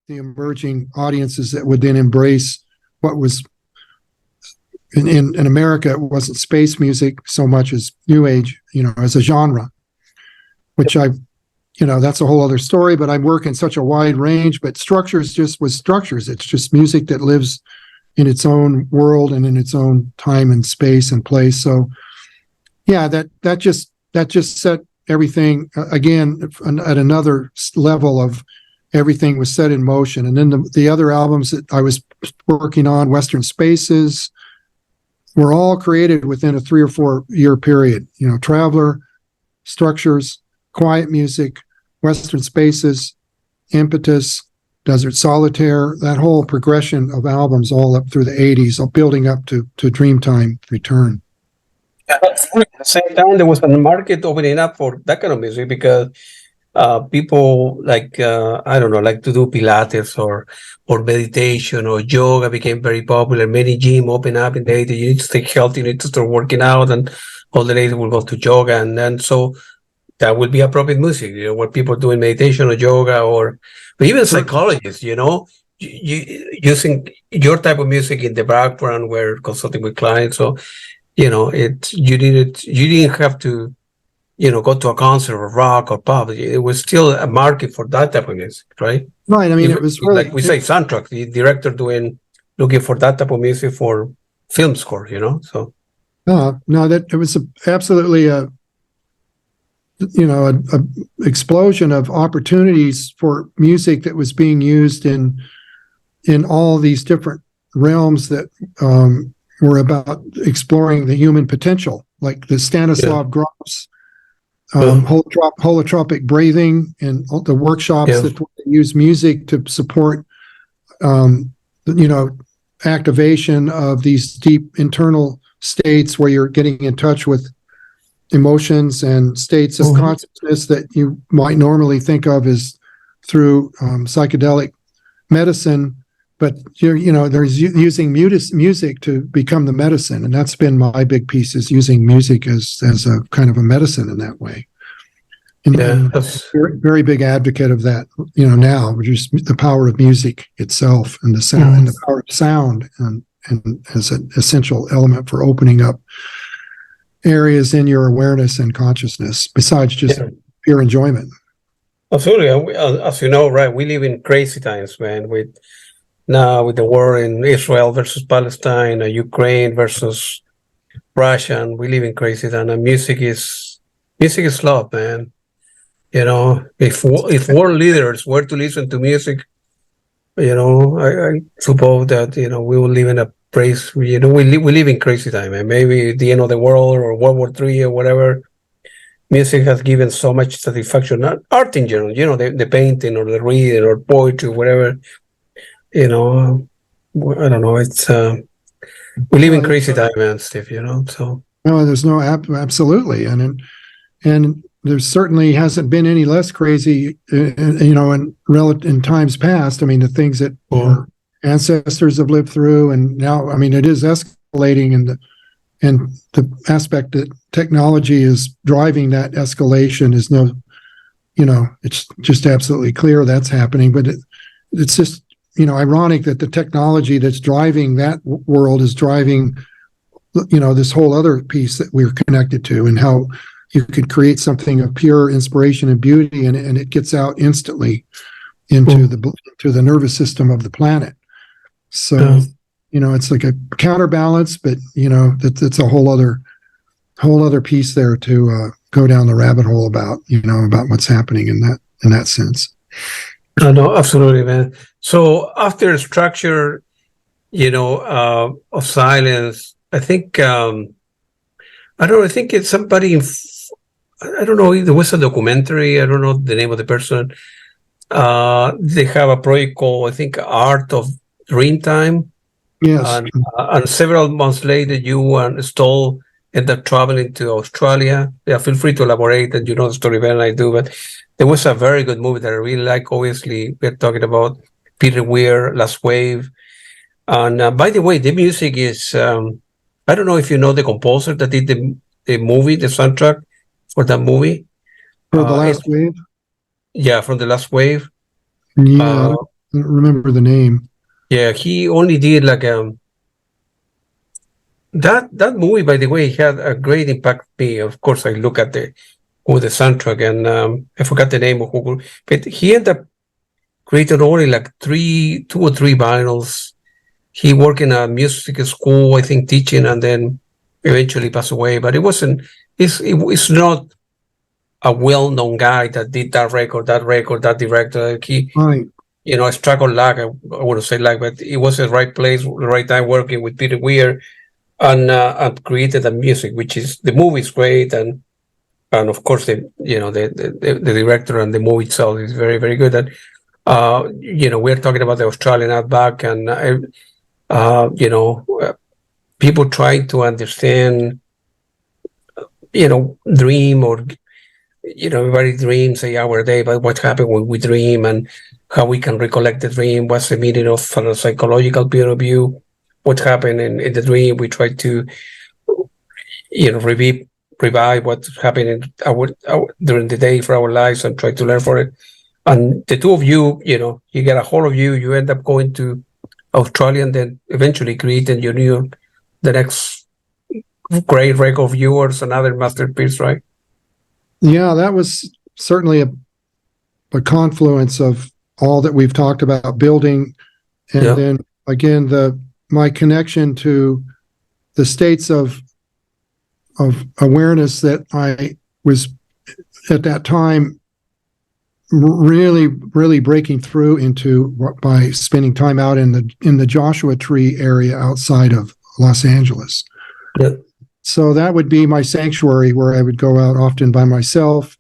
the emerging audiences that would then embrace what was in America. It wasn't space music so much as new age, as a genre, which that's a whole other story, but I work in such a wide range. But structures just was structures. It's just music that lives in its own world and in its own time and space and place. So yeah, that just set everything again at another level of everything was set in motion. And then the other albums that I was working on, Western Spaces, were all created within a 3 or 4 year period. Traveler, Structures, Quiet Music, Western Spaces, Impetus, Desert Solitaire, that whole progression of albums all up through the 80s, all building up to Dreamtime Return. At the same time, there was a market opening up for that kind of music because people like to do Pilates or meditation or yoga became very popular. Many gym open up in the 80s. You need to stay healthy, you need to start working out, and all the ladies will go to yoga, and then so that will be appropriate music. Where people doing meditation or yoga, but even psychologists, using your type of music in the background where consulting with clients. So you didn't have to go to a concert or rock or pop. It was still a market for that type of music, right? Right. I mean, it was really, like we say soundtrack, the director looking for that type of music for film score, so. No, that it was absolutely a explosion of opportunities for music that was being used in all these different realms that were about exploring the human potential, like the Stanislav Grof's holotropic breathing and all the workshops that use music to support activation of these deep internal states where you're getting in touch with emotions and states of consciousness that you might normally think of as through psychedelic medicine, but there's using music to become the medicine, and that's been my big piece, is using music as a kind of a medicine in that way. And I'm a very big advocate of that, now, which is the power of music itself and the sound and the power of sound and as an essential element for opening up areas in your awareness and consciousness besides just pure enjoyment. Absolutely. As you know, right, we live in crazy times, man, with the war in Israel versus Palestine, Ukraine versus Russia, and we live in crazy times, and music is love, man. If world leaders were to listen to music, I suppose that we will live in a place. We live in crazy time, and maybe the end of the world or World War III or whatever. Music has given so much satisfaction. Not art in general, the painting or the reading or poetry, whatever. I don't know. It's we live in crazy time, man, Steve. So no, there's no absolutely, and there certainly hasn't been any less crazy, in times past. I mean, the things that our ancestors have lived through, and now, I mean, it is escalating, and the aspect that technology is driving that escalation is it's just absolutely clear that's happening. But it's just, ironic that the technology that's driving that world is driving, this whole other piece that we're connected to, and how you could create something of pure inspiration and beauty, and it gets out instantly into the nervous system of the planet. So, it's like a counterbalance, but that's a whole other piece there to go down the rabbit hole about what's happening in that sense. No, absolutely, man. So after Structure, of Silence, I think I don't know. I think it's somebody. I don't know. There was a documentary. I don't know the name of the person. They have a project called, I think, Art of Dreamtime. Yes. And several months later, you and Stoll end up traveling to Australia. Yeah, feel free to elaborate, and the story better than I do. But there was a very good movie that I really like. Obviously, we're talking about Peter Weir, Last Wave. And by the way, the music is, I don't know if you know the composer that did the movie, the soundtrack for that movie. For The Last Wave? Yeah, from The Last Wave. Yeah, don't remember the name. Yeah, he only did like that movie. By the way, had a great impact on me. Of course, I look at the soundtrack, and I forgot the name of who, but he ended up creating only like two or three vinyls. He worked in a music school, I think, teaching, and then eventually passed away. But it wasn't. It's not a well-known guy that did that record, that director. He, Right. struck on luck. I want to say luck, but it was the right place, the right time, working with Peter Weir, and created the music, which is the movie is great, and of course the director and the movie itself is very, very good. And we're talking about the Australian outback, and people trying to understand, dream, or everybody dreams a hour a day, but what happened when we dream and how we can recollect the dream, what's the meaning of from a psychological point of view, what happened in the dream. We try to revive what happened in during the day for our lives and try to learn for it. And the two of you, you get a hold of you end up going to Australia, and then eventually creating the next great record of yours, another masterpiece, right? Yeah, that was certainly a confluence of all that we've talked about building, and then again my connection to the states of awareness that I was at that time really, really breaking through into by spending time out in the Joshua Tree area outside of Los Angeles. Yeah. So that would be my sanctuary, where I would go out often by myself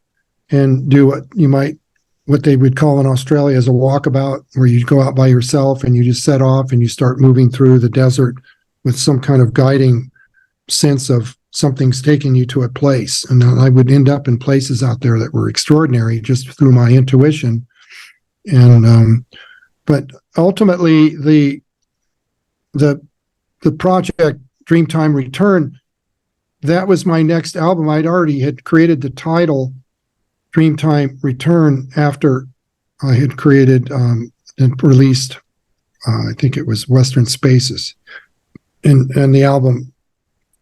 and do what they would call in Australia as a walkabout, where you go out by yourself and you just set off and you start moving through the desert with some kind of guiding sense of something's taking you to a place. And I would end up in places out there that were extraordinary just through my intuition. And but ultimately the project Dreamtime Return, that was my next album. I'd already had created the title Dreamtime Return after I had created and released I think it was Western Spaces and the album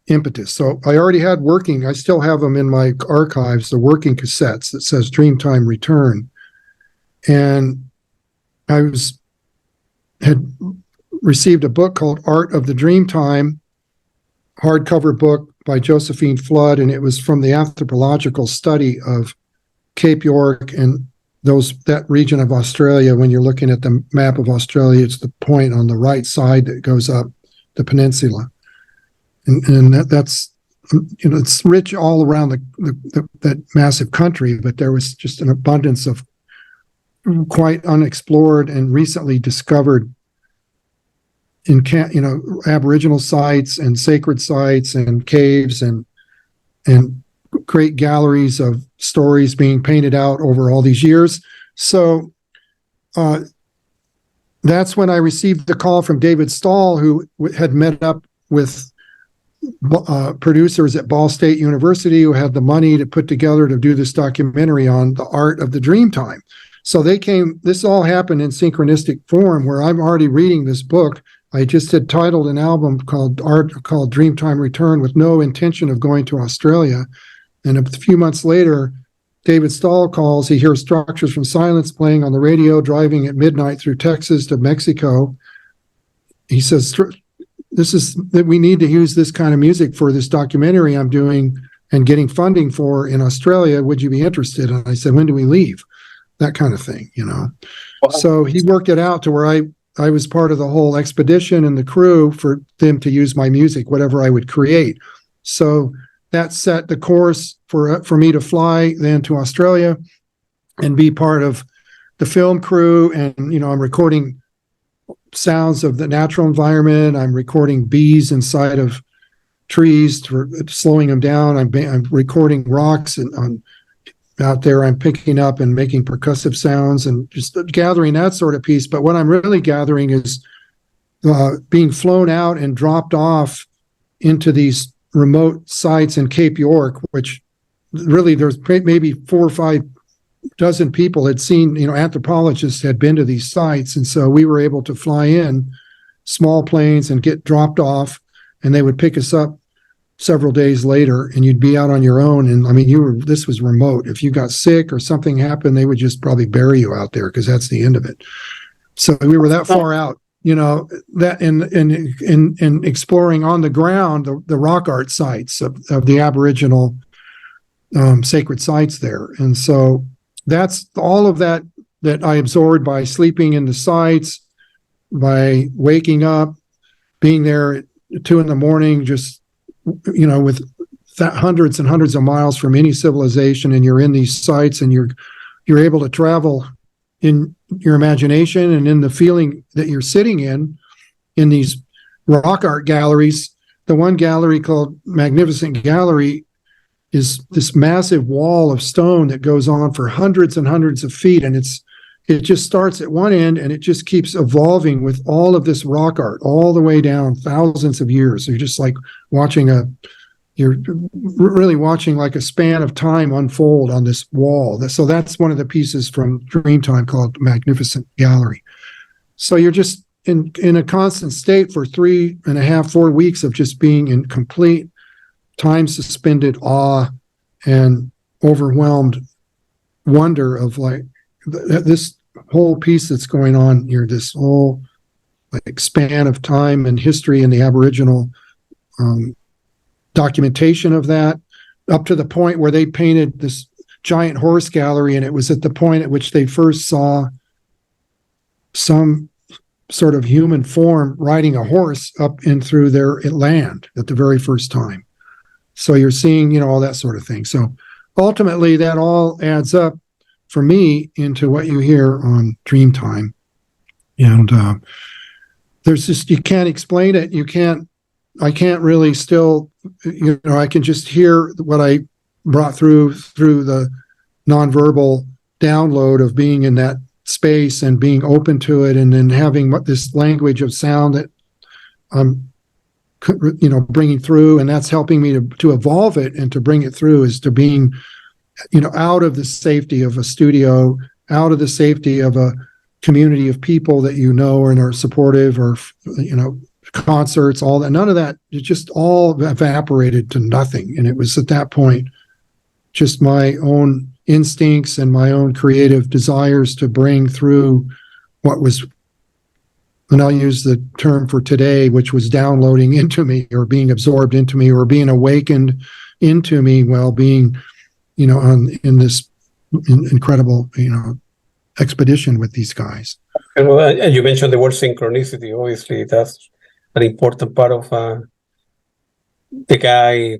Impetus. So I already had I still have them in my archives, the working cassettes that says Dreamtime Return. And I had received a book called Art of the Dreamtime, hardcover book by Josephine Flood, and it was from the anthropological study of Cape York and that region of Australia. When you're looking at the map of Australia, it's the point on the right side that goes up the peninsula. And that's it's rich all around that massive country, but there was just an abundance of quite unexplored and recently discovered Aboriginal sites and sacred sites and caves and great galleries of stories being painted out over all these years. So that's when I received the call from David Stahl, who had met up with producers at Ball State University who had the money to put together to do this documentary on the art of the Dreamtime. So this all happened in synchronistic form, where I'm already reading this book. I just had titled an album called Dreamtime Return with no intention of going to Australia. And a few months later, David Stahl calls. He hears Structures from Silence playing on the radio, driving at midnight through Texas to Mexico. He says, that we need to use this kind of music for this documentary I'm doing and getting funding for in Australia. Would you be interested? And I said, when do we leave? That kind of thing, Wow. So he worked it out to where I was part of the whole expedition and the crew for them to use my music, whatever I would create. So that set the course for me to fly then to Australia and be part of the film crew. And, I'm recording sounds of the natural environment. I'm recording bees inside of trees for slowing them down. I'm recording rocks and out there. I'm picking up and making percussive sounds and just gathering that sort of piece. But what I'm really gathering is being flown out and dropped off into these remote sites in Cape York, which really there's maybe 4 or 5 dozen people had seen, anthropologists had been to these sites. And so we were able to fly in small planes and get dropped off, and they would pick us up several days later, and you'd be out on your own. And I mean, this was remote. If you got sick or something happened, they would just probably bury you out there because that's the end of it. So we were that far out, that in exploring on the ground, the rock art sites of the Aboriginal sacred sites there. And so that's all of that I absorbed by sleeping in the sites, by waking up, being there at 2 a.m, just, with hundreds and hundreds of miles from any civilization, and you're in these sites, and you're able to travel in your imagination and in the feeling that you're sitting in these rock art galleries. The one gallery called Magnificent Gallery is this massive wall of stone that goes on for hundreds and hundreds of feet, and it just starts at one end and it just keeps evolving with all of this rock art all the way down thousands of years. So you're just like you're really watching like a span of time unfold on this wall. So that's one of the pieces from Dreamtime called Magnificent Gallery. So you're just in a constant state for 3.5, 4 weeks of just being in complete time suspended awe and overwhelmed wonder of like this whole piece that's going on here, this whole like span of time and history and the Aboriginal documentation of that, up to the point where they painted this giant horse gallery, and it was at the point at which they first saw some sort of human form riding a horse up in through their land at the very first time. So you're seeing, all that sort of thing. So ultimately that all adds up for me into what you hear on Dreamtime. And there's just, you can't explain it. I can't really still, I can just hear what I brought through the nonverbal download of being in that space and being open to it, and then having this language of sound that I'm, bringing through, and that's helping me to evolve it and to bring it through, is to being, out of the safety of a studio, out of the safety of a community of people that and are supportive, or concerts, all that. None of that, it just all evaporated to nothing. And it was at that point just my own instincts and my own creative desires to bring through what was, and I'll use the term for today, which was downloading into me, or being absorbed into me, or being awakened into me while being, in this incredible, expedition with these guys. And you mentioned the word synchronicity. Obviously, that's an important part of the guy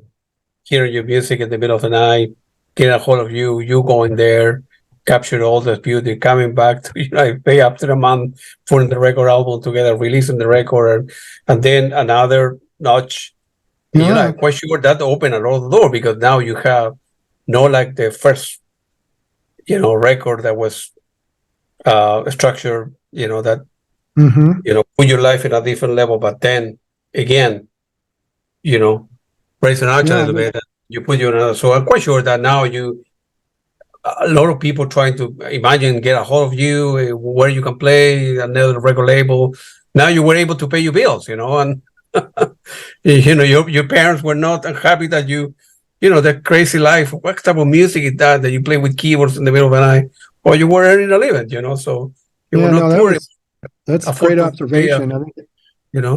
hearing your music in the middle of the night, getting a hold of you going there, capture all the beauty, coming back to pay after a month, putting the record album together, releasing the record, and then another notch. Yeah. I'm quite sure that opened a lot of the door, because now you have like the first record that was structured, that put your life in a different level. But then again, raise an arch a little bit, you put you in another. So I'm quite sure that now a lot of people trying to get a hold of you, where you can play another record label. Now you were able to pay your bills, and your parents were not happy that that crazy life. What type of music is that you play with keyboards in the middle of the night? Well, you were earning a living, so you were not poor. That's a great observation.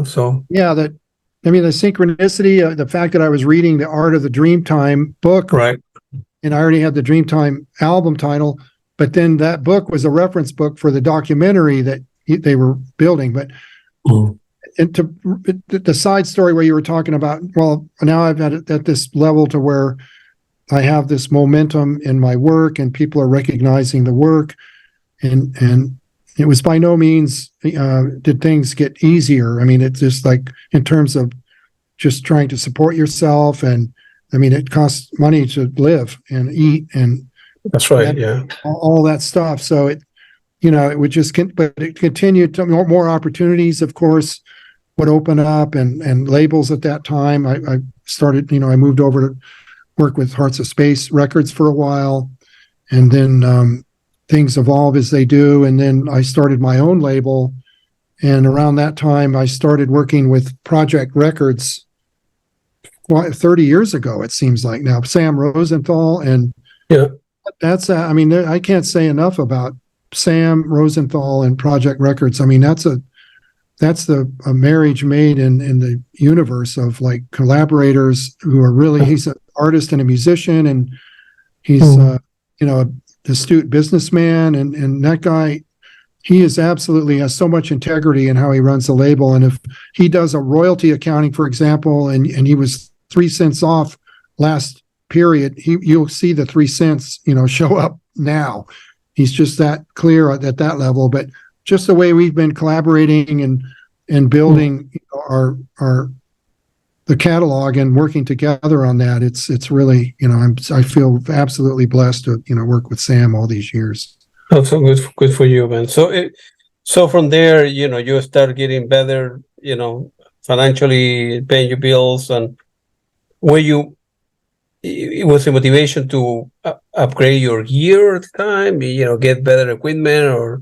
So the synchronicity, the fact that I was reading the Art of the Dreamtime book, right, and I already had the Dreamtime album title, but then that book was a reference book for the documentary that they were building. But and the side story where you were talking about, well, now I've had it at this level to where I have this momentum in my work, and people are recognizing the work, and it was by no means did things get easier. I mean, it's just like in terms of just trying to support yourself, and I mean, it costs money to live and eat, and that's right, yeah, all that stuff. So it would just, but it continued to more opportunities, of course, would open up, and labels at that time. I started, I moved over to work with Hearts of Space Records for a while, and then things evolve as they do. And then I started my own label, and around that time I started working with Project Records 30 years ago, it seems like now. Sam Rosenthal, and Yeah. that's I mean, I can't say enough about Sam Rosenthal and Project Records. I mean, that's a marriage made in the universe of like collaborators who are really, he's an artist and a musician, and he's an astute businessman, and that guy, he is absolutely has so much integrity in how he runs the label. And if he does a royalty accounting, for example, and he was 3 cents off last period, you'll see the 3 cents, show up now. He's just that clear at that level. But just the way we've been collaborating and building the catalog and working together on that, it's really, I feel absolutely blessed to work with Sam all these years. That's so good for you, man. So from there, you start getting better, financially paying your bills, and it was a motivation to upgrade your gear at the time, get better equipment, or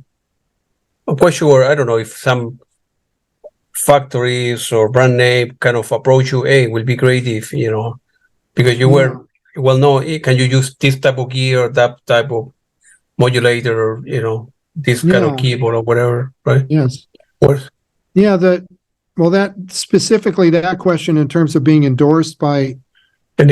I'm quite sure, I don't know if some factories or brand name kind of approach you, hey, it will be great if, because you were, well, no, can you use this type of gear, that type of modulator, or, this kind of keyboard or whatever, right? Yes. What? Yeah, that specifically that question in terms of being endorsed by that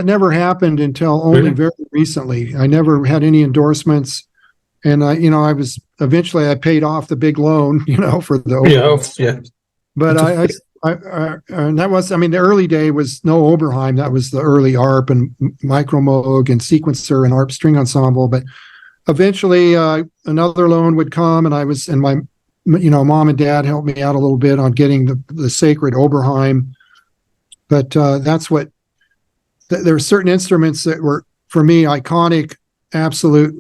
never happened until only very recently. I never had any endorsements, and I paid off the big loan, for the Oberheim. But and that was, the early day was no Oberheim. That was the early ARP and Micromoog and Sequencer and ARP string ensemble. But eventually another loan would come, and my mom and dad helped me out a little bit on getting the sacred Oberheim. But that's what, there are certain instruments that were, for me, iconic, absolute,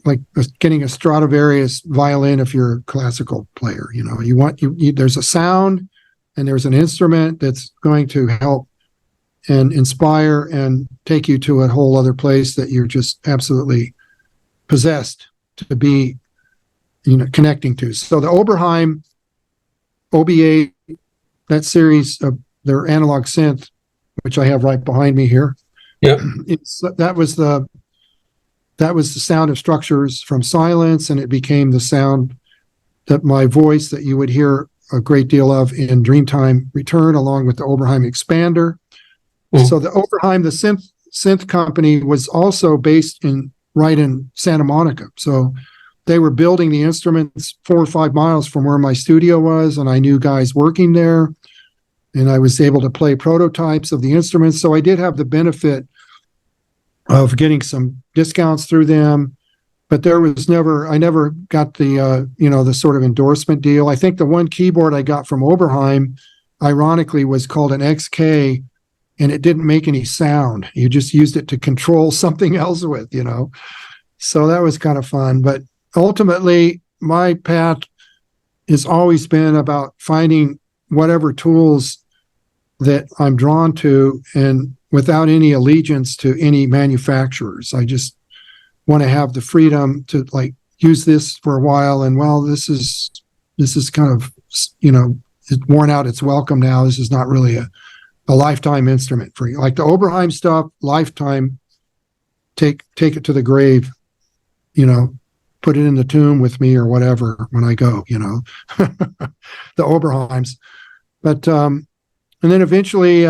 like getting a Stradivarius violin if you're a classical player. There's a sound and there's an instrument that's going to help and inspire and take you to a whole other place that you're just absolutely possessed to be connecting to. So the Oberheim OB8, that series of their analog synth, which I have right behind me here. Yeah. That was the sound of structures from Silence, and it became the sound that my voice that you would hear a great deal of in Dreamtime Return, along with the Oberheim Expander. So the Oberheim, the synth company, was also based right in Santa Monica. So they were building the instruments 4 or 5 miles from where my studio was, and I knew guys working there, and I was able to play prototypes of the instruments. So I did have the benefit of getting some discounts through them, but I never got the, the sort of endorsement deal. I think the one keyboard I got from Oberheim, ironically, was called an XK, and it didn't make any sound. You just used it to control something else with, So that was kind of fun. But ultimately, my path has always been about finding whatever tools that I'm drawn to, and without any allegiance to any manufacturers. I just want to have the freedom to use this for a while, and this is kind of, it's worn out its welcome now. This is not really a lifetime instrument for you. Like the Oberheim stuff, lifetime, take it to the grave, put it in the tomb with me or whatever when I go, the Oberheims. But and then eventually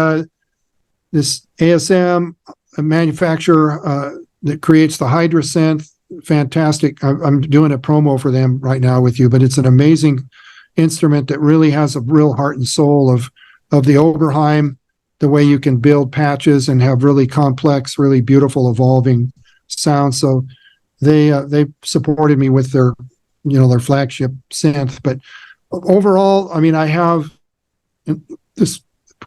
this ASM, a manufacturer that creates the Hydra synth, fantastic. I'm doing a promo for them right now with you, but it's an amazing instrument that really has a real heart and soul of the Oberheim, the way you can build patches and have really complex, really beautiful, evolving sounds. So they supported me with their flagship synth. But overall, I have this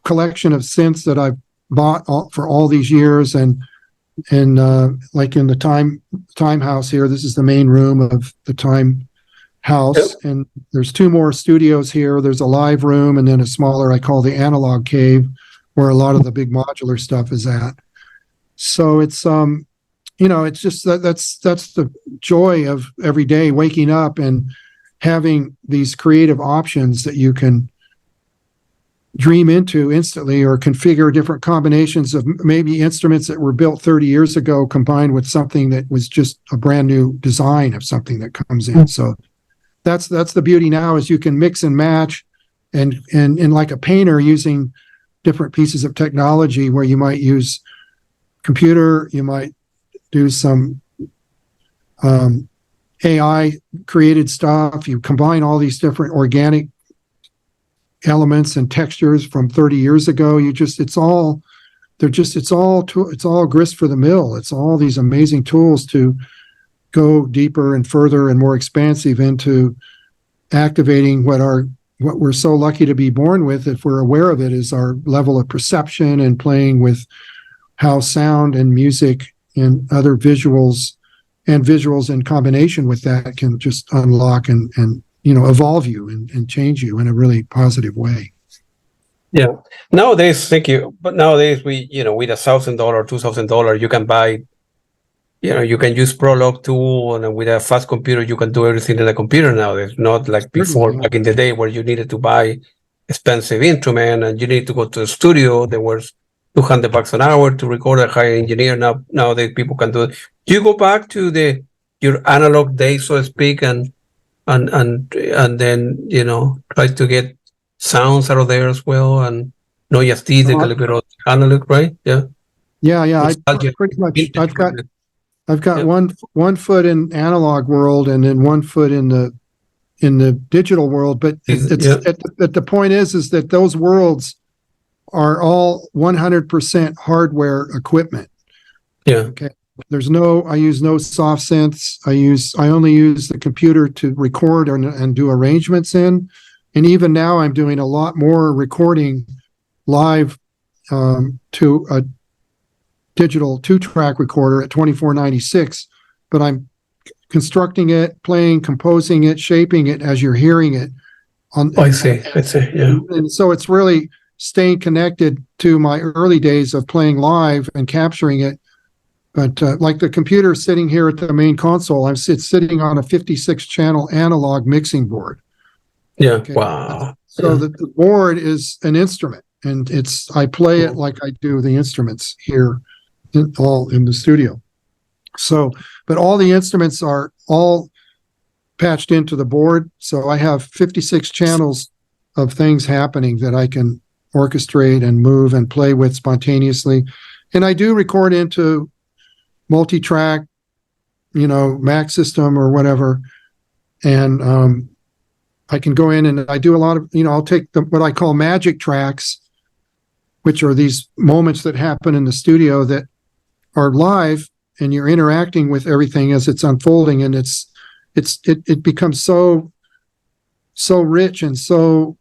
collection of synths that I've bought for all these years, and like in the time house here, this is the main room of the time house. Yep. And there's 2 more studios here. There's a live room and then a smaller, I call the analog cave, where a lot of the big modular stuff is at. So it's it's just that's the joy of every day waking up and having these creative options that you can dream into instantly, or configure different combinations of maybe instruments that were built 30 years ago combined with something that was just a brand new design of something that comes in. So that's the beauty now, is you can mix and match and like a painter, using different pieces of technology where you might use computer, you might do some AI created stuff. You combine all these different organic elements and textures from 30 years ago. It's all grist for the mill. It's all these amazing tools to go deeper and further and more expansive into activating what we're so lucky to be born with, if we're aware of it, is our level of perception, and playing with how sound and music and other visuals in combination with that can just unlock and evolve you and change you in a really positive way. Yeah. Nowadays, thank you. But nowadays, with $1,000 or $2,000, you can buy, you can use Prolog tool, and with a fast computer, you can do everything in the computer nowadays. Not like before, back in the day, where you needed to buy expensive instrument and you need to go to the studio. There was $200 an hour to record a high engineer. Nowadays, people can do it. Do you go back to your analog days, so to speak, and then try to get sounds out of there as well, and not just the little bit of analog, right? Yeah. I pretty much. I've got one foot in analog world and then one foot in the digital world. But the point is that those worlds are all 100% hardware equipment. Yeah. Okay. I use no soft synths. I only use the computer to record and do arrangements in. And even now I'm doing a lot more recording live to a digital 2-track recorder at 2496, but I'm constructing it, playing, composing it, shaping it as you're hearing it. I see. Yeah. And so it's really staying connected to my early days of playing live and capturing it. But like the computer sitting here at the main console, it's sitting on a 56-channel analog mixing board. Yeah. Okay. Wow. So the board is an instrument, and I play it like I do the instruments here, all in the studio. So, but all the instruments are all patched into the board. So I have 56 channels of things happening that I can orchestrate and move and play with spontaneously. And I do record into multi-track, Mac system or whatever. And I can go in and I do a lot of, I'll take what I call magic tracks, which are these moments that happen in the studio that are live, and you're interacting with everything as it's unfolding. And it becomes so rich and so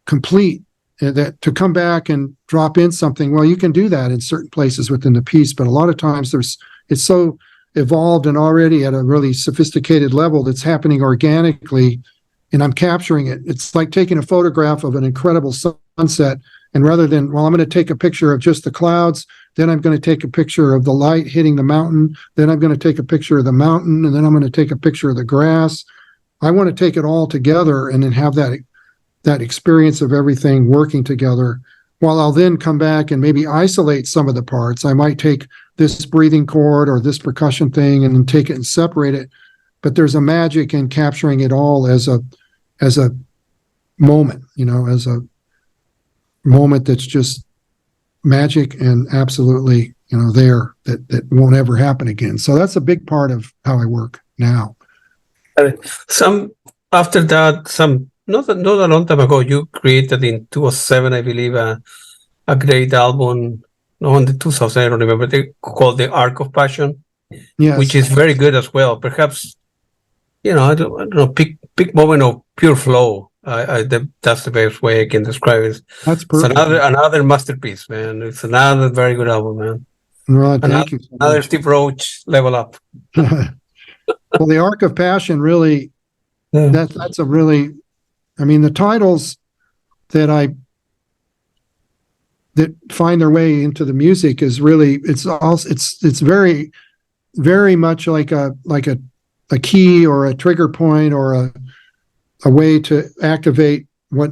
complete that to come back and drop in something, well, you can do that in certain places within the piece, but a lot of times it's so evolved and already at a really sophisticated level that's happening organically, and I'm capturing it. It's like taking a photograph of an incredible sunset, and rather than, I'm going to take a picture of just the clouds, then I'm going to take a picture of the light hitting the mountain, then I'm going to take a picture of the mountain, and then I'm going to take a picture of the grass. I want to take it all together and then have that experience of everything working together, while I'll then come back and maybe isolate some of the parts. I might take this breathing chord or this percussion thing and then take it and separate it. But there's a magic in capturing it all as a moment, as a moment that's just magic and absolutely, there, that won't ever happen again. So that's a big part of how I work now. After that, not a long time ago, you created in 2007, I believe, a great album. No, in the 2000, I don't remember. They called The Arc of Passion, yes, which is very good as well. Perhaps, I don't know, peak moment of pure flow. That's the best way I can describe it. That's perfect. It's another masterpiece, man. It's another very good album, man. Well, thank you so much. Another Steve Roach level up. Well, The Arc of Passion really, that's a really, the titles that that find their way into the music is really, it's very, very much like a key or a trigger point or a way to activate what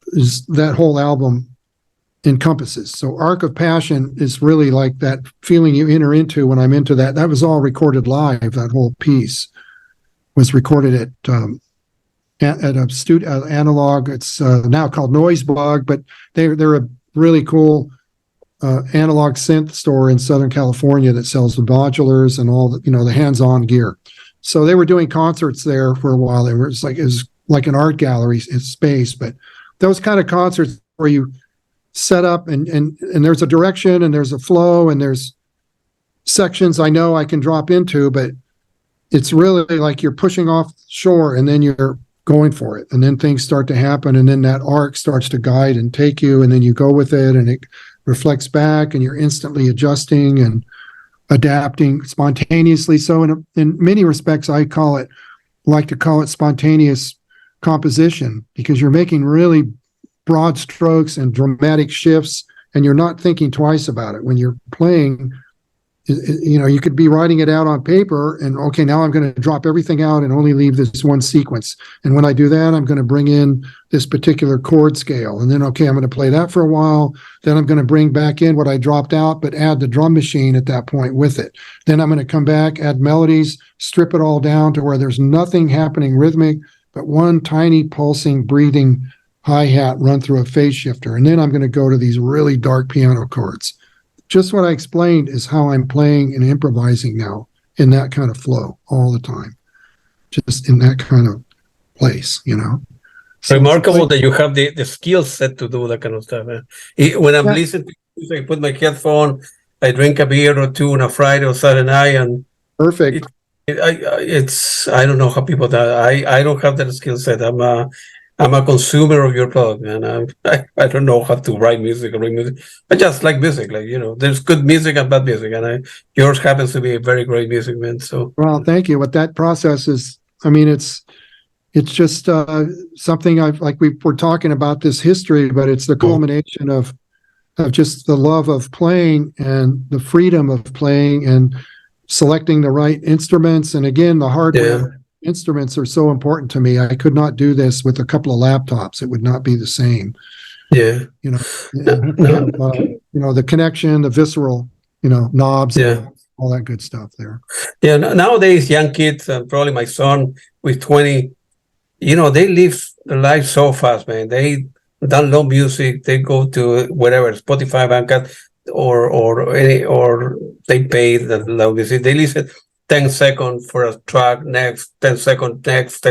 is that whole album encompasses. So Arc of Passion is really like that feeling you enter into when I'm into that. That was all recorded live. That whole piece was recorded at a studio analog. It's now called Noise Bug, but they're a really cool analog synth store in Southern California that sells the modulars and all the, the hands-on gear. So they were doing concerts there for a while. It was like an art gallery space, but those kind of concerts where you set up and there's a direction and there's a flow and there's sections I know I can drop into, but it's really like you're pushing off shore and then you're going for it. And then things start to happen. And then that arc starts to guide and take you. And then you go with it and it reflects back and you're instantly adjusting and adapting spontaneously. So in many respects, I like to call it spontaneous composition, because you're making really broad strokes and dramatic shifts and you're not thinking twice about it. When you're playing, you could be writing it out on paper and, okay, now I'm going to drop everything out and only leave this one sequence. And when I do that, I'm going to bring in this particular chord scale. And then, okay, I'm going to play that for a while. Then I'm going to bring back in what I dropped out, but add the drum machine at that point with it. Then I'm going to come back, add melodies, strip it all down to where there's nothing happening rhythmic, but one tiny pulsing, breathing hi-hat run through a phase shifter. And then I'm going to go to these really dark piano chords. Just what I explained is how I'm playing and improvising now in that kind of flow all the time, just in that kind of place, So remarkable that you have the skill set to do that kind of stuff. When I'm listening to music, I put my headphone, I drink a beer or two on a Friday or Saturday night, and perfect. I don't know how people that I don't have that skill set. I'm a consumer of your product, man. I don't know how to write music or read music. I just like music, there's good music and bad music, and yours happens to be a very great music, man. So well, thank you. What that process is, it's just something we're talking about this history, but it's the culmination of just the love of playing and the freedom of playing and selecting the right instruments. And again, the hardware instruments are so important to me. I could not do this with a couple of laptops. It would not be the same. Yeah. The connection, the visceral, knobs, all that good stuff there. Yeah. Nowadays, young kids, and probably my son with 20, they live their life so fast, man. They download music, they go to whatever, Spotify, Bandcamp, or they pay the low music. They listen 10 seconds for a track, next 10 seconds, next.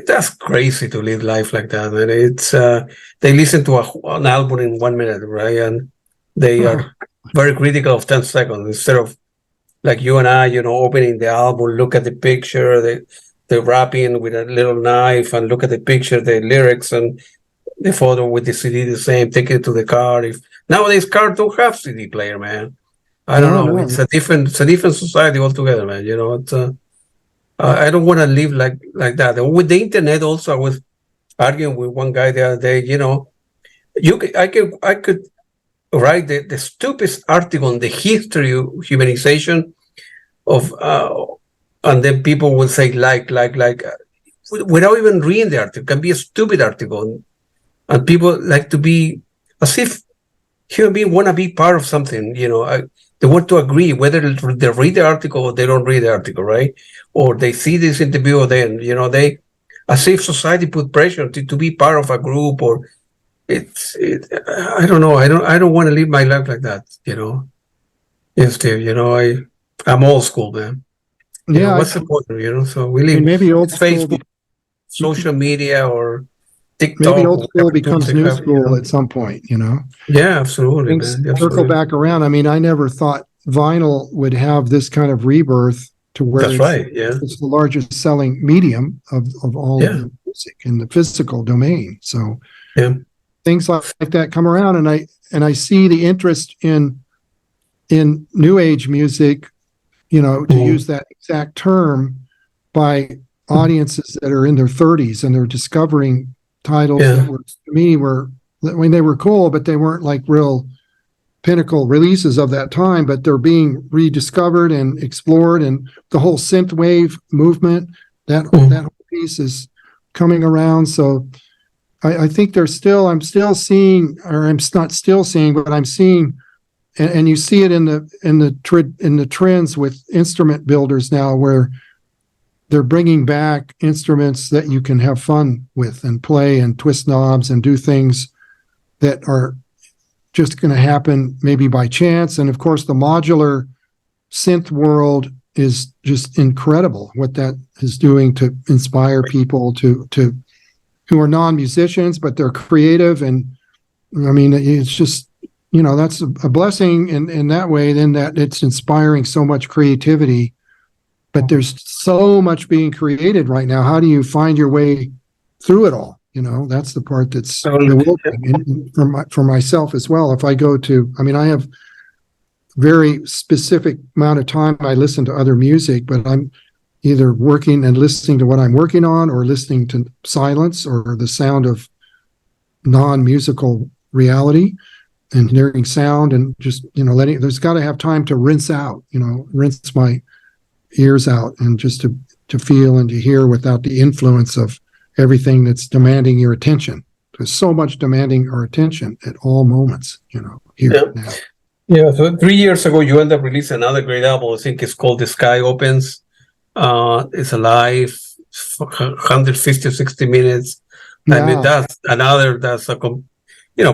That's crazy to live life like that. And it's they listen to an album in 1 minute, right? And they are very critical of 10 seconds instead of like you and I, opening the album, look at the picture, the wrapping with a little knife, and look at the picture, the lyrics, and the photo with the CD the same. Take it to the car. If nowadays cars don't have CD player, man. I don't know. It's a different society altogether, man. It's I don't want to live like that. And with the internet, also, I was arguing with one guy the other day. I could write the stupidest article on the history of humanization of, and then people will say without even reading the article. It can be a stupid article, and people like to be as if human beings want to be part of something. They want to agree whether they read the article or they don't read the article, right? Or they see this interview, or then they, as if society put pressure to be part of a group, or I don't know. I don't want to live my life like that, Yes, Steve, I'm old school, man. What's the point, so we live maybe old Facebook, social media, or TikTok. Maybe old school becomes new school at some point, Yeah, absolutely. Things man. circle back around. I never thought vinyl would have this kind of rebirth to where it's the largest selling medium of all of the music in the physical domain. So things like that come around, and I see the interest in new age music, to use that exact term, by audiences that are in their 30s and they're discovering titles that were, to me, were mean, they were cool, but they weren't like real pinnacle releases of that time, but they're being rediscovered and explored, and the whole synth wave movement, that whole piece is coming around. So I think I'm still seeing, or I'm not still seeing, but I'm seeing, and you see it in the trends with instrument builders now, where they're bringing back instruments that you can have fun with and play and twist knobs and do things that are just going to happen maybe by chance. And of course, the modular synth world is just incredible, what that is doing to inspire people to who are non-musicians, but they're creative. And I mean, it's just, that's a blessing in that way, then, that it's inspiring so much creativity. But there's so much being created right now. How do you find your way through it all? That's the part that's bewildering for myself as well. If I go to, I have very specific amount of time I listen to other music, but I'm either working and listening to what I'm working on, or listening to silence or the sound of non-musical reality, and hearing sound, and just, there's got to have time to rinse my ears out, and just to feel and to hear without the influence of everything that's demanding your attention. There's so much demanding our attention at all moments, here now. Yeah, so 3 years ago, you ended up releasing another great album. I think it's called The Sky Opens. It's a live, 150 or 60 minutes. Yeah. I mean, that's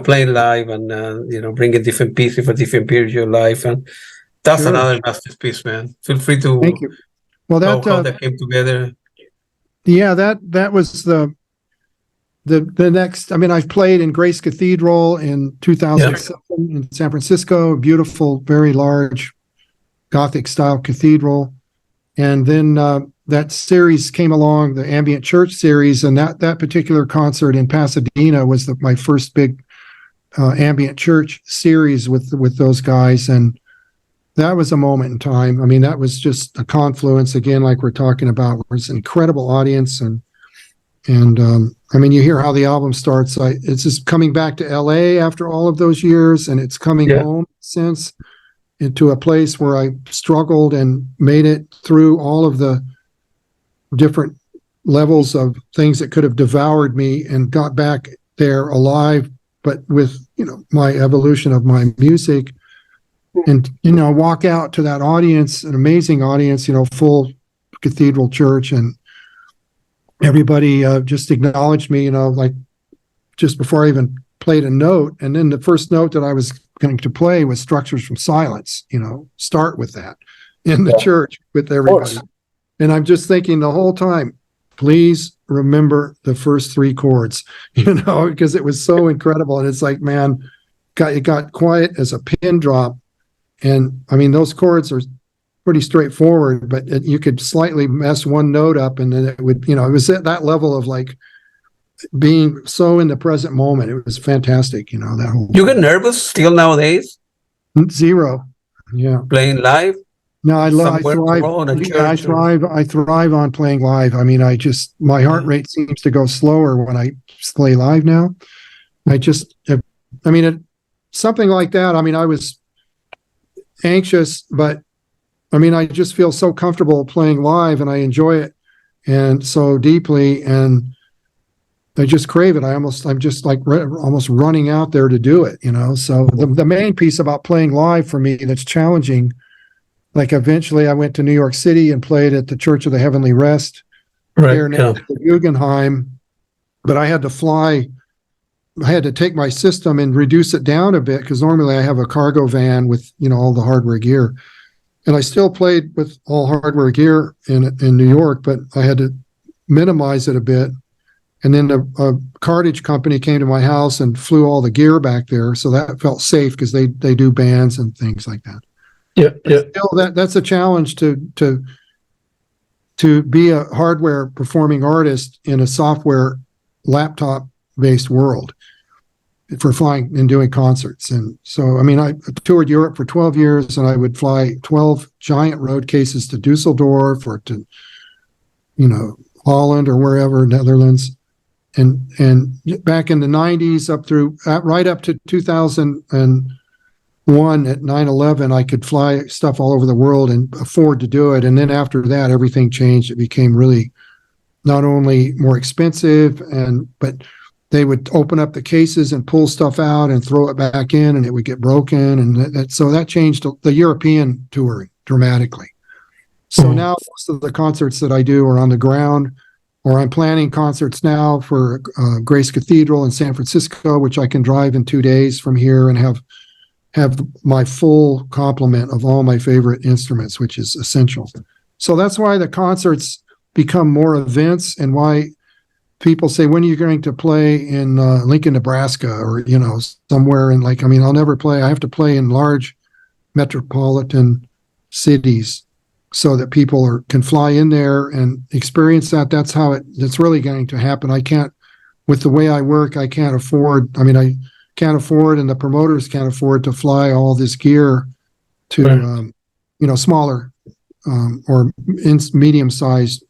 playing live and, bringing different pieces for different periods of your life. And that's another masterpiece, man. Feel free to Thank you. Well, how that came together. Yeah, that was the next. I've played in Grace Cathedral in 2007 in San Francisco, a beautiful, very large Gothic style cathedral. And then that series came along, the Ambient Church series, and that particular concert in Pasadena was my first big Ambient Church series with those guys. And that was a moment in time. That was just a confluence, again, like we're talking about, where it's an incredible audience. And you hear how the album starts. It's just coming back to LA after all of those years, and it's coming home since, into a place where I struggled and made it through all of the different levels of things that could have devoured me, and got back there alive, but with, my evolution of my music. And, walk out to that audience, an amazing audience, full cathedral church, and everybody just acknowledged me, like just before I even played a note. And then the first note that I was going to play was Structures from Silence, start with that in the church with everybody. And I'm just thinking the whole time, please remember the first three chords, because it was so incredible. And it's like, man, it got quiet as a pin drop. And those chords are pretty straightforward, but you could slightly mess one note up, and then it would, it was at that level of like being so in the present moment. It was fantastic, that whole. You get nervous still nowadays? Zero. Yeah. Playing live? No, I thrive on playing live. My heart rate seems to go slower when I play live now. Something like that. I was anxious, but I just feel so comfortable playing live, and I enjoy it and so deeply, and I just crave it. I'm just like almost running out there to do it, So the main piece about playing live for me that's challenging, like eventually I went to New York City and played at the Church of the Heavenly Rest there next to Guggenheim, but I had to fly. I had to take my system and reduce it down a bit, because normally I have a cargo van with, all the hardware gear. And I still played with all hardware gear in New York, but I had to minimize it a bit. And then a cartage company came to my house and flew all the gear back there. So that felt safe, because they do bands and things like that. Yeah. Still, that's a challenge to be a hardware performing artist in a software laptop based world for flying and doing concerts. And so, I toured Europe for 12 years, and I would fly 12 giant road cases to Dusseldorf or to, Holland or wherever, Netherlands. and back in the 90s up through right up to 2001 at 9/11, I could fly stuff all over the world and afford to do it. And then after that, everything changed. It became really not only more expensive, but they would open up the cases and pull stuff out and throw it back in, and it would get broken. And so that changed the European touring dramatically. So now most of the concerts that I do are on the ground, or I'm planning concerts now for Grace Cathedral in San Francisco, which I can drive in 2 days from here and have my full complement of all my favorite instruments, which is essential. So that's why the concerts become more events, and why people say, when are you going to play in Lincoln, Nebraska, or, somewhere in I'll never play. I have to play in large metropolitan cities so that people can fly in there and experience that. That's how it's really going to happen. I can't, with the way I work, I can't afford, I can't afford, and the promoters can't afford to fly all this gear to, Right. Smaller or medium-sized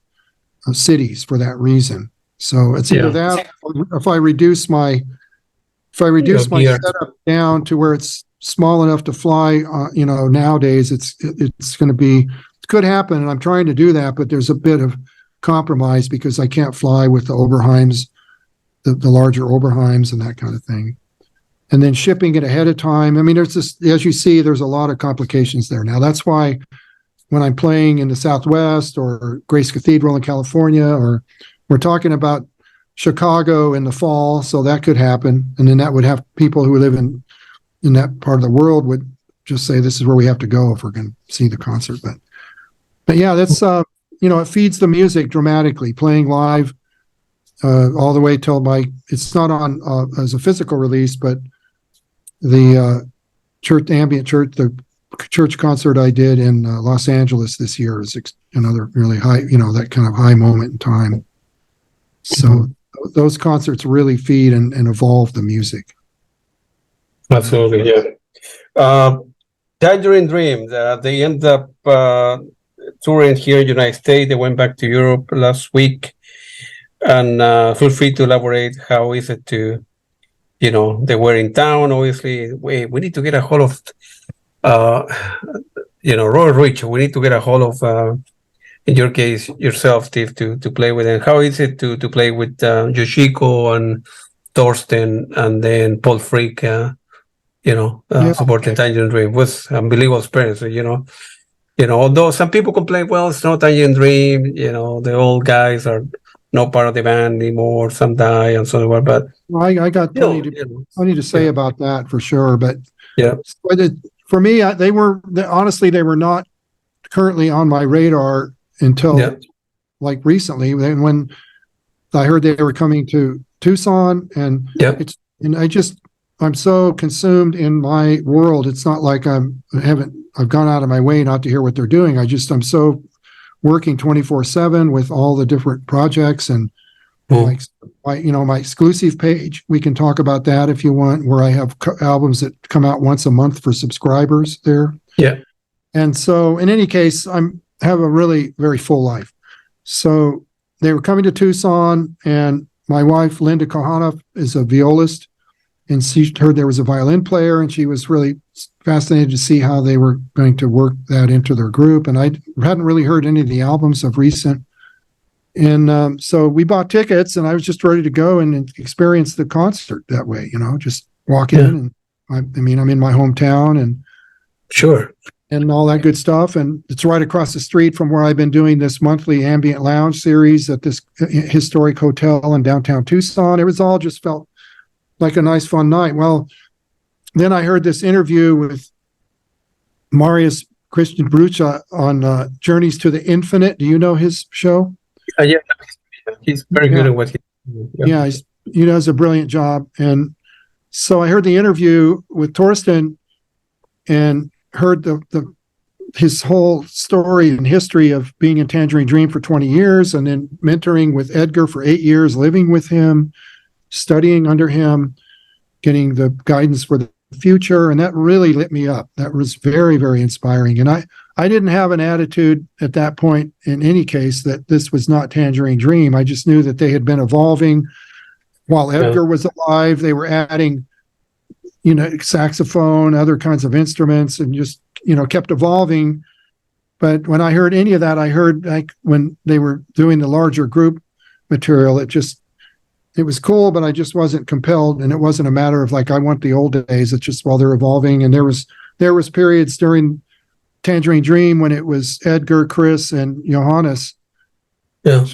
cities for that reason. So it's either that, if I reduce my Yeah. setup down to where it's small enough to fly, nowadays it's going to be, it could happen, and I'm trying to do that, but there's a bit of compromise because I can't fly with the Oberheims, the larger Oberheims and that kind of thing. And then shipping it ahead of time. There's just, as you see, there's a lot of complications there. Now, that's why when I'm playing in the Southwest or Grace Cathedral in California, or we're talking about Chicago in the fall, so that could happen. And then that would have people who live in that part of the world would just say, this is where we have to go if we're going to see the concert. But yeah, that's, it feeds the music dramatically, playing live all the way till it's not on as a physical release, but the ambient church, the church concert I did in Los Angeles this year is another really high, that kind of high moment in time. So those concerts really feed and evolve the music. Absolutely, yeah. Tangerine Dream, they end up touring here in the United States. They went back to Europe last week. And feel free to elaborate. How is it to, they were in town, obviously. We need to get a hold of, Roy Rich. We need to get a hold of, in your case, yourself, Steve, to play with them. How is it to play with Yoshiko and Thorsten and then Paul Frick, supporting Tangerine Dream? It was an unbelievable experience, although some people complain, well, it's not Tangerine Dream, the old guys are not part of the band anymore, some die and so on, but I got plenty to say about that for sure. But for me, they were not currently on my radar until recently, when I heard they were coming to Tucson, and I'm so consumed in my world. It's not like I've gone out of my way not to hear what they're doing. I'm so working 24/7 with all the different projects, and my exclusive page. We can talk about that if you want, where I have albums that come out once a month for subscribers there. Yeah. And so in any case, have a really very full life. So they were coming to Tucson, and my wife, Linda Kohanoff, is a violist, and she heard there was a violin player, and she was really fascinated to see how they were going to work that into their group. And I hadn't really heard any of the albums of recent. And so we bought tickets, and I was just ready to go and experience the concert that way, just walk in. And I'm in my hometown, and sure, and all that good stuff. And it's right across the street from where I've been doing this monthly ambient lounge series at this historic hotel in downtown Tucson. It was all just felt like a nice, fun night. Well, then I heard this interview with Marius Christian Brucha on Journeys to the Infinite. Do you know his show? Yeah, he's very good at what he does. He does a brilliant job. And so I heard the interview with Thorsten and heard his whole story and history of being in Tangerine Dream for 20 years, and then mentoring with Edgar for 8 years, living with him, studying under him, getting the guidance for the future. And that really lit me up. That was very, very inspiring. And I didn't have an attitude at that point, in any case, that this was not Tangerine Dream. I just knew that they had been evolving while Edgar was alive, they were adding, saxophone, other kinds of instruments, and just, kept evolving. But when I heard any of that, I heard like when they were doing the larger group material, it was cool, but I just wasn't compelled. And it wasn't a matter of like, I want the old days. It's just while they're evolving. And there was periods during Tangerine Dream when it was Edgar, Chris, and Johannes. Yeah.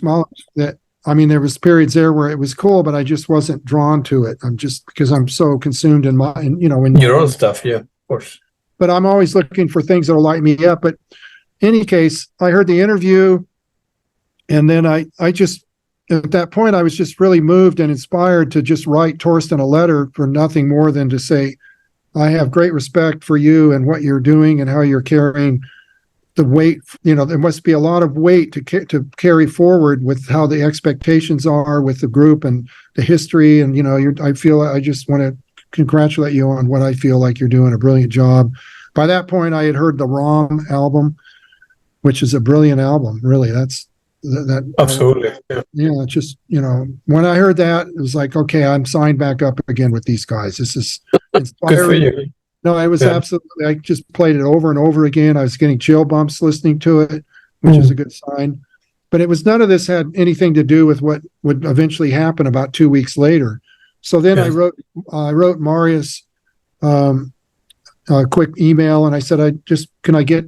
There was periods there where it was cool, but I just wasn't drawn to it. I'm just because I'm so consumed in in your own stuff. Yeah, of course. But I'm always looking for things that'll light me up. But in any case, I heard the interview, and then I just, at that point, I was just really moved and inspired to just write Torsten a letter for nothing more than to say, I have great respect for you and what you're doing and how you're carrying the weight. There must be a lot of weight to carry forward with how the expectations are with the group and the history. And, I just want to congratulate you on what I feel like you're doing a brilliant job. By that point, I had heard the ROM album, which is a brilliant album. Really, that absolutely. Yeah. Just, when I heard that, it was like, okay, I'm signed back up again with these guys. This is inspiring. Good for you. No, it was absolutely, I just played it over and over again. I was getting chill bumps listening to it, which is a good sign. But it was, none of this had anything to do with what would eventually happen about 2 weeks later. So then I wrote Marius a quick email, and I said, can I get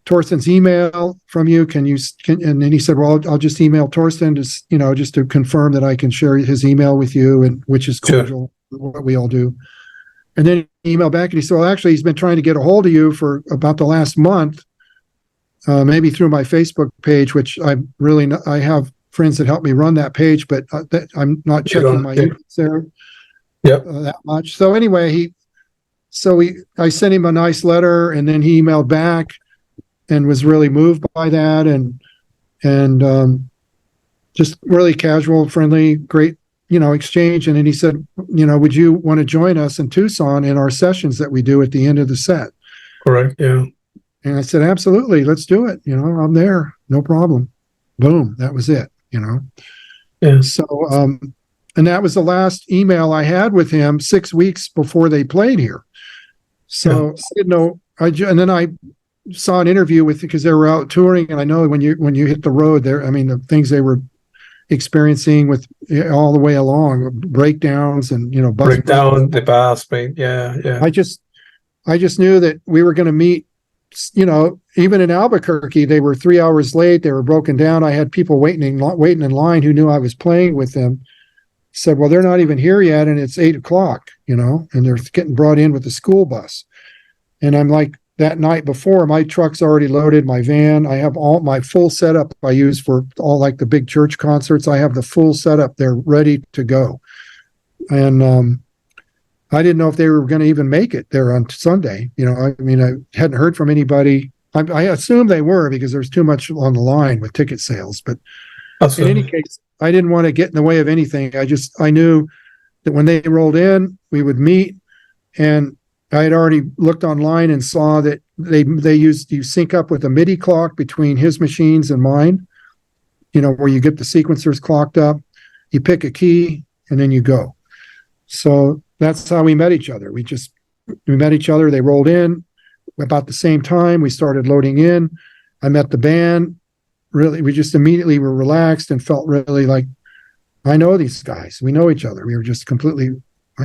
Torsten's email from you? And then he said, well, I'll just email Torsten just to confirm that I can share his email with you, and which is cordial, what we all do. And then he emailed back and he said, well, actually, he's been trying to get a hold of you for about the last month, maybe through my Facebook page, which I have friends that help me run that page, but I'm not checking my emails there that much. So anyway, I sent him a nice letter, and then he emailed back and was really moved by that, and just really casual, friendly, great, exchange. And then he said, would you want to join us in Tucson in our sessions that we do at the end of the set? Correct. Yeah. And I said, absolutely, let's do it. I'm there, no problem. Boom, that was it. Yeah. So, and that was the last email I had with him 6 weeks before they played here. So I didn't know. And then I saw an interview because they were out touring, and I know when you hit the road there, the things they were experiencing with all the way along, breakdowns and breakdown, the bass pain. Yeah. I just knew that we were going to meet. Even in Albuquerque, they were 3 hours late. They were broken down. I had people waiting in line who knew I was playing with them. Said, well, they're not even here yet, and it's 8:00, and they're getting brought in with the school bus. And I'm like, that night before, my truck's already loaded, my van. I have all my full setup I use for all like the big church concerts. I have the full setup. They're ready to go. And I didn't know if they were going to even make it there on Sunday. I hadn't heard from anybody. I assumed they were because there's too much on the line with ticket sales. But in any case, I didn't want to get in the way of anything. I knew that when they rolled in, we would meet, and I had already looked online and saw that you sync up with a MIDI clock between his machines and mine, where you get the sequencers clocked up, you pick a key, and then you go. So that's how we met each other. We met each other. They rolled in about the same time. We started loading in. I met the band. Really, we just immediately were relaxed and felt really like, I know these guys. We know each other. We were just completely,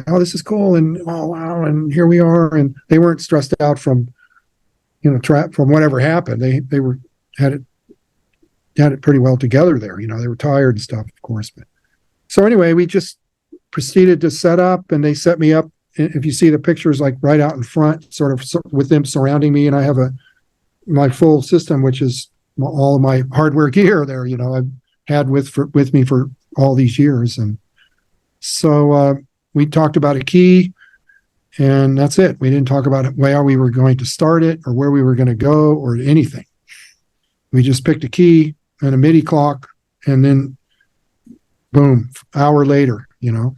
oh, this is cool, and oh wow, and here we are. And they weren't stressed out from, from whatever happened. They had it pretty well together there. They were tired and stuff, of course. But so anyway, we just proceeded to set up, and they set me up. If you see the pictures, like right out in front, sort of with them surrounding me, and I have my full system, which is all of my hardware gear there. I've had with me for all these years, and so we talked about a key, and that's it. We didn't talk about where we were going to start it or where we were going to go or anything. We just picked a key and a MIDI clock, and then boom, hour later, it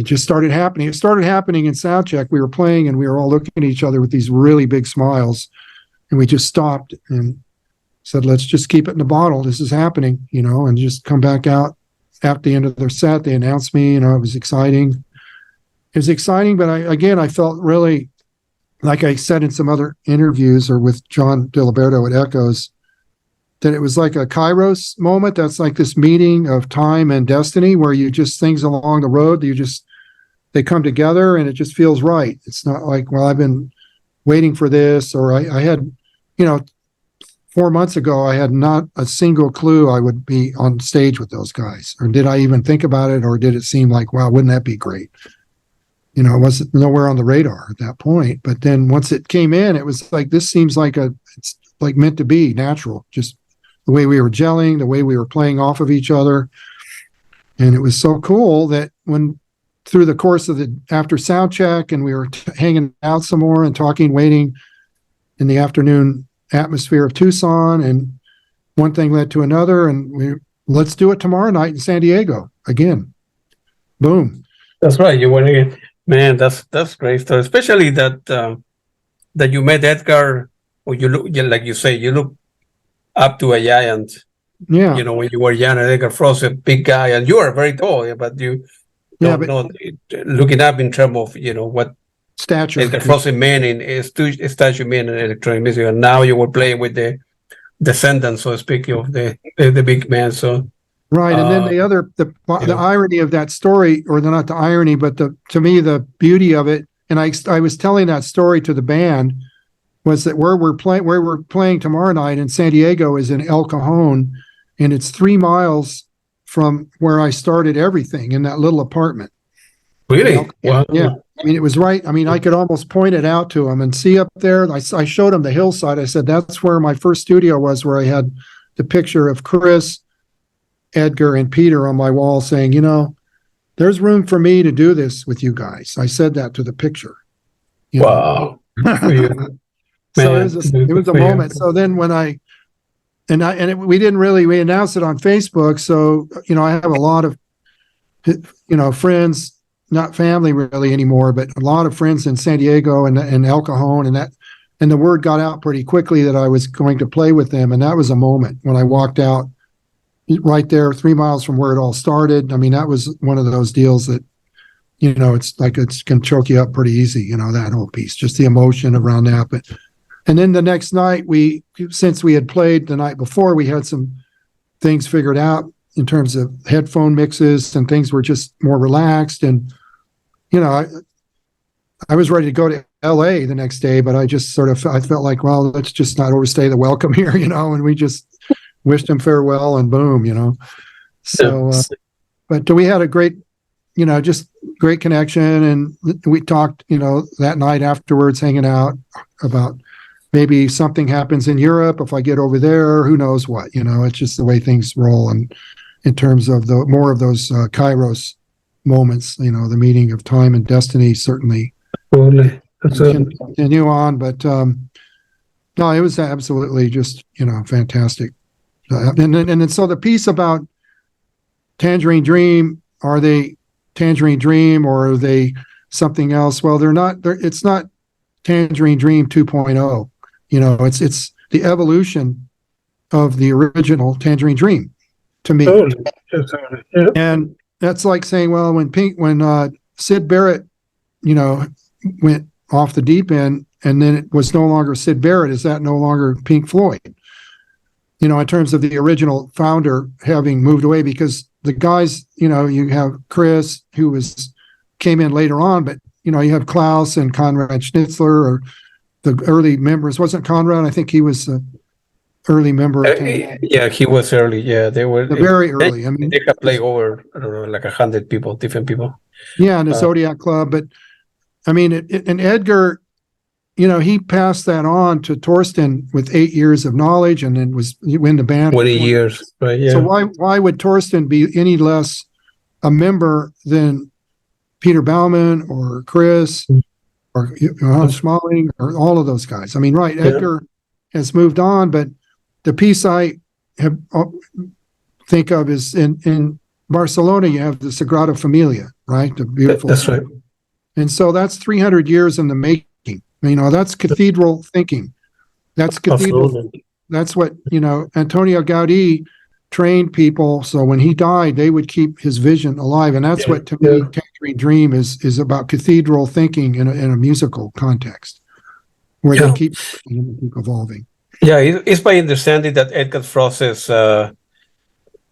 just started happening. It started happening in soundcheck. We were playing, and we were all looking at each other with these really big smiles, and we just stopped and said, let's just keep it in the bottle. This is happening, and just come back out at the end of their set, they announced me. It was exciting. It was exciting, but I felt really, like I said in some other interviews or with John Diliberto at Echoes, that it was like a Kairos moment. That's like this meeting of time and destiny where you just, things along the road, they come together and it just feels right. It's not like, well, I've been waiting for this, or I had, 4 months ago, I had not a single clue I would be on stage with those guys. Or did I even think about it? Or did it seem like, wow, wouldn't that be great? It wasn't nowhere on the radar at that point. But then once it came in, it was like, this seems like it's like meant to be, natural. Just the way we were gelling, the way we were playing off of each other. And it was so cool that when through the course of after sound check, and we were hanging out some more and talking, waiting in the afternoon atmosphere of Tucson, and one thing led to another, and let's do it tomorrow night in San Diego again. Boom. That's right. You went again, man. That's great story, especially that you met Edgar, or you look, like you say, you look up to a giant. Yeah. When you were young, and Edgar Frost, a big guy, and you are very tall, but you don't know, looking up in terms of what stature. Edgar Frost meant in statue meant in electronic music, and now you were playing with the descendants, so speaking of the big man. So right, and then the irony of that story, or not the irony, but to me the beauty of it, and I was telling that story to the band, was that where we're playing tomorrow night in San Diego is in El Cajon, and it's 3 miles from where I started everything, in that little apartment. Really? Wow. Yeah. I mean, it was right. I mean, I could almost point it out to him and see up there. I showed him the hillside. I said, that's where my first studio was, where I had the picture of Chris, Edgar, and Peter on my wall saying, there's room for me to do this with you guys. I said that to the picture. Wow. So it was a moment. So then when we announced it on Facebook. So, I have a lot of, friends, not family really anymore, but a lot of friends in San Diego and El Cajon, and the word got out pretty quickly that I was going to play with them. And that was a moment when I walked out right there, 3 miles from where it all started. I mean, that was one of those deals that, it's like it can choke you up pretty easy, that whole piece, just the emotion around that. And then the next night, since we had played the night before, we had some things figured out in terms of headphone mixes, and things were just more relaxed. And, I was ready to go to LA the next day, but I just I felt like, well, let's just not overstay the welcome here, and we just wished him farewell, and boom, So, but we had a great, just great connection. And we talked, that night afterwards, hanging out about, maybe something happens in Europe if I get over there, who knows what, it's just the way things roll. And in terms of more of those Kairos moments, the meeting of time and destiny, certainly totally can continue on. But no, it was absolutely just, fantastic. And so the piece about Tangerine Dream, are they Tangerine Dream or are they something else? Well, it's not Tangerine Dream 2.0. It's the evolution of the original Tangerine Dream to me. Totally. Yeah. And that's like saying, well, when Sid Barrett, went off the deep end, and then it was no longer Sid Barrett, is that no longer Pink Floyd? In terms of the original founder having moved away, because the guys, you have Chris, who came in later on, but you have Klaus and Conrad Schnitzler, or the early members. Wasn't Conrad? I think he was an early member. Yeah, he was early. Yeah, they were very early. I mean, they could play over, I don't know, like 100 people, different people. Yeah, in the Zodiac Club. But I mean, and Edgar, he passed that on to Torsten with 8 years of knowledge, and then he went the band 20 years, right? Yeah. So why would Torsten be any less a member than Peter Baumann or Chris or Hans Schmaling or all of those guys? I mean, right, Edgar has moved on, but the piece I have think of is in Barcelona, you have the Sagrada Familia, right? The beautiful. That's right. And so that's 300 years in the making. That's cathedral thinking. That's cathedral. Absolutely. That's what, Antonio Gaudí trained people, so when he died, they would keep his vision alive, and that's what to me Tangerine Dream is about: cathedral thinking in a musical context, where they keep evolving. Yeah, it's my understanding that Edgar Frost's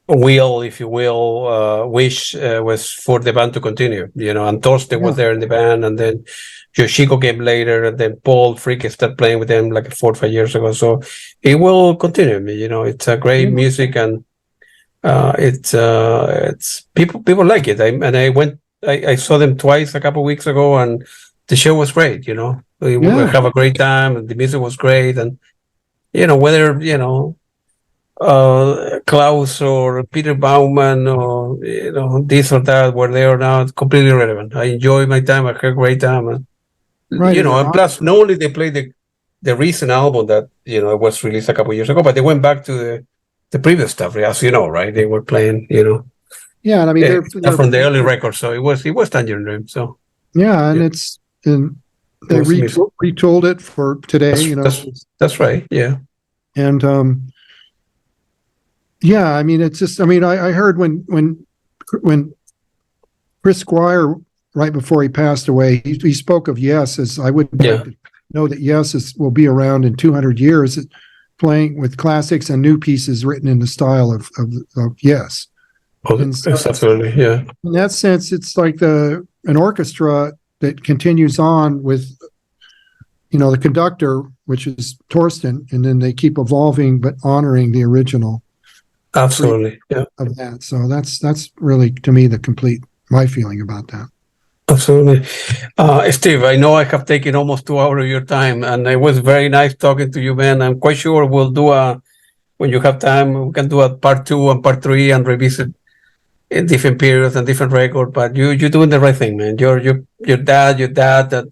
will, if you will, wish was for the band to continue, and Thorsten was there in the band, and then Yoshiko came later, and then Paul Frick started playing with them like 4 or 5 years ago. So it will continue. It's a great music, and it's people like it. I saw them twice a couple of weeks ago, and the show was great. We have a great time, and the music was great, and whether Klaus or Peter Baumann or this or that, were they or not, completely irrelevant. I enjoy my time. I had a great time, and and plus, not only they played the recent album that it was released a couple of years ago, but they went back to the previous stuff, as you know, right? They were playing, Yeah, and I mean they're from the early records, so it was Tangerine Dream. So yeah, and they retooled it for today. That's right. Yeah, and yeah, I mean it's just. I mean, I heard when Chris Squire, right before he passed away, he spoke of Yes as I would like to know that Yes will be around in 200 years, playing with classics and new pieces written in the style of Yes. Oh, absolutely, yeah. In that sense, it's like an orchestra that continues on with, the conductor, which is Thorsten, and then they keep evolving but honoring the original. Absolutely, yeah. Of that, so that's really, to me, my feeling about that. Absolutely. Steve, I know I have taken almost 2 hours of your time, and it was very nice talking to you, man. I'm quite sure we'll do when you have time, we can do a part 2 and part 3 and revisit in different periods and different records. But you're doing the right thing, man. Your dad that,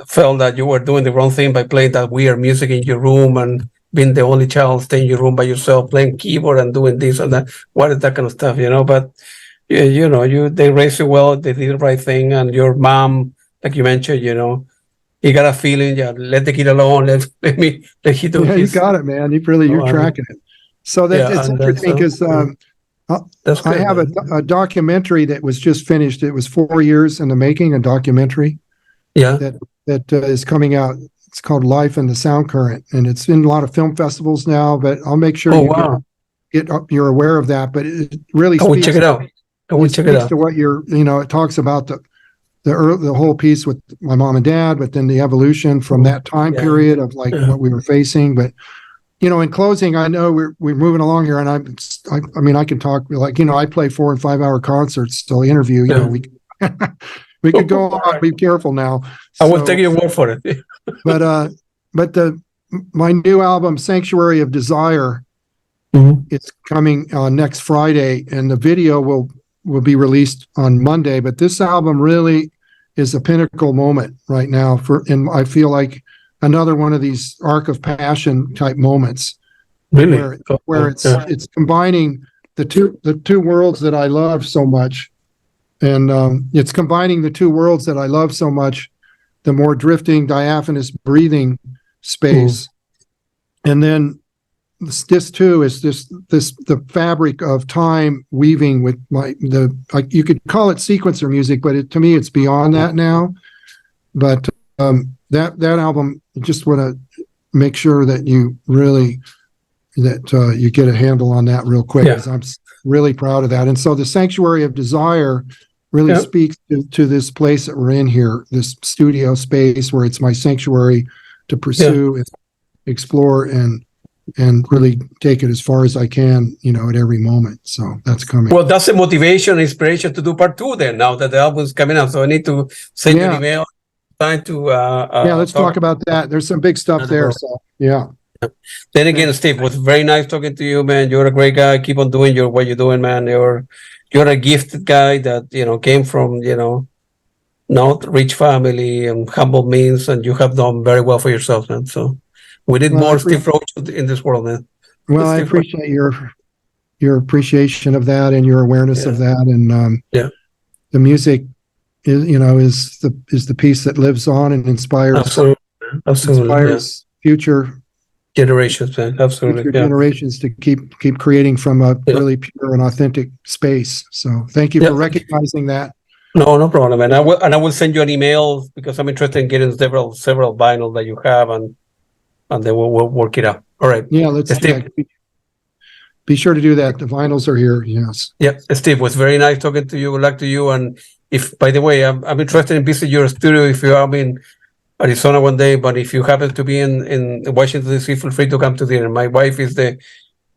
felt that you were doing the wrong thing by playing that weird music in your room and being the only child staying in your room by yourself, playing keyboard and doing this and that. What is that kind of stuff, But they raised you well, they did the right thing, and your mom, like you mentioned, you got a feeling, let the kid alone, let him do his. You got it, man. You're tracking it. So it's interesting because I have a documentary that was just finished. It was 4 years in the making, a documentary. Yeah. That is coming out. It's called Life in the Sound Current, and it's in a lot of film festivals now. But I'll make sure you're aware of that. But it really speaks. Check it out. To what it talks about the whole piece with my mom and dad, but then the evolution from that time period of what we were facing. But in closing, I know we're moving along here, and I mean I can talk I play 4 and 5 hour concerts, so interview. We could go on. Be careful now. I will take your word for it. but my new album, Sanctuary of Desire, it's coming next Friday, and the video will be released on Monday. But this album really is a pinnacle moment right now and I feel like another one of these Arc of Passion type moments, really, where it's combining the two worlds that I love so much, and it's combining the two worlds that I love so much, the more drifting, diaphanous breathing space, and then this too is the fabric of time weaving with you could call it sequencer music, but to me it's beyond that now. But that album, just want to make sure that you really you get a handle on that real quick, because I'm really proud of that. And so the Sanctuary of Desire really speaks to this place that we're in here, this studio space where it's my sanctuary to pursue and explore and really take it as far as I can, at every moment. So that's coming. Well, that's the motivation, inspiration to do part 2 then, now that the album's coming out. So I need to send you an email. Time to let's talk about that. There's some big stuff there. So Then again, Steve, it was very nice talking to you, man. You're a great guy. Keep on doing what you're doing, man. You're a gifted guy that came from not rich family and humble means, and you have done very well for yourself, man. So we need more Steve Roach in this world, man. Well, I appreciate your appreciation of that and your awareness of that, and the music is the piece that lives on and inspires absolutely future generations, man. Absolutely. future Yeah. generations to keep creating from a Yeah. really pure and authentic space. So thank you Yeah. for recognizing that. No problem. And I will send you an email because I'm interested in getting several vinyl that you have, and then we'll work it out. All right. Yeah, let's Steve. be sure to do that. The vinyls are here. Yes. Yeah, Steve, was very nice talking to you. Good luck to you. And if, by the way, I'm interested in visiting your studio if you are in Arizona one day. But if you happen to be in Washington D.C., feel free to come to dinner. My wife is the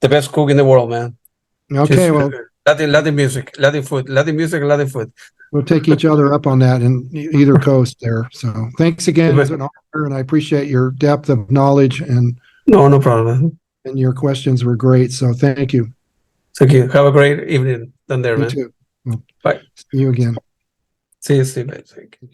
best cook in the world, man. Okay. She's, well, Latin music, Latin food, Latin music, and Latin food. we'll take each other up on that in either coast there. So thanks again. It was an honor, and I appreciate your depth of knowledge No problem. and your questions were great. So thank you. Thank you. Have a great evening down there, You man. too. Well, Bye. see you again. See you, Steve. Thank you.